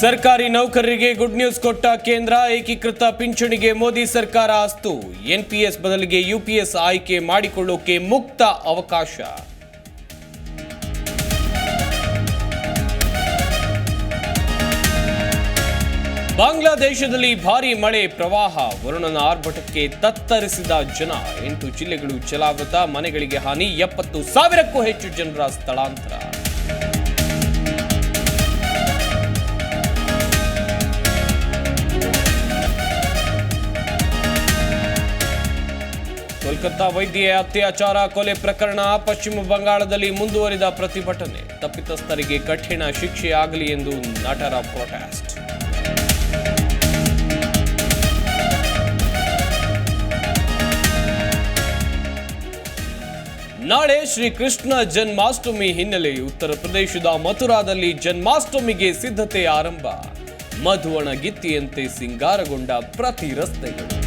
ಸರ್ಕಾರಿ ನೌಕರರಿಗೆ good news ಕೊಟ್ಟ ಕೇಂದ್ರ. ಏಕೀಕೃತ ಪಿಂಚಣಿಗೆ ಮೋದಿ ಸರ್ಕಾರ ಅಸ್ತು. ಎನ್ಪಿಎಸ್ ಬದಲಿಗೆ ಯುಪಿಎಸ್ ಆಯ್ಕೆ ಮಾಡಿಕೊಳ್ಳೋಕೆ ಮುಕ್ತ ಅವಕಾಶ. ಬಾಂಗ್ಲಾದೇಶದಲ್ಲಿ ಭಾರೀ ಮಳೆ ಪ್ರವಾಹ. ವರುಣನ ಆರ್ಭಟಕ್ಕೆ ತತ್ತರಿಸಿದ ಜನ. 8 ಜಿಲ್ಲೆಗಳು ಜಲಾವೃತ. ಮನೆಗಳಿಗೆ ಹಾನಿ. 70,000ಕ್ಕೂ ಹೆಚ್ಚು ಜನರ ಸ್ಥಳಾಂತರ. ಕೋಲ್ಕತ್ತಾ ವೈದ್ಯೆ ಅತ್ಯಾಚಾರ ಕೊಲೆ ಪ್ರಕರಣ. ಪಶ್ಚಿಮ ಬಂಗಾಳದಲ್ಲಿ ಮುಂದುವರಿದ ಪ್ರತಿಭಟನೆ. ತಪ್ಪಿತಸ್ಥರಿಗೆ ಕಠಿಣ ಶಿಕ್ಷೆ ಆಗಲಿ ಎಂದು ನಟರ ಪ್ರೊಟೆಸ್ಟ್. ನಾಳೆ ಶ್ರೀಕೃಷ್ಣ ಜನ್ಮಾಷ್ಟಮಿ ಹಿನ್ನೆಲೆ ಉತ್ತರ ಪ್ರದೇಶದ ಮಥುರಾದಲ್ಲಿ ಜನ್ಮಾಷ್ಟಮಿಗೆ ಸಿದ್ಧತೆ ಆರಂಭ. ಮಧುವಣ ಗಿತ್ತಿಯಂತೆ ಸಿಂಗಾರಗೊಂಡ ಪ್ರತಿ ರಸ್ತೆಗಳು.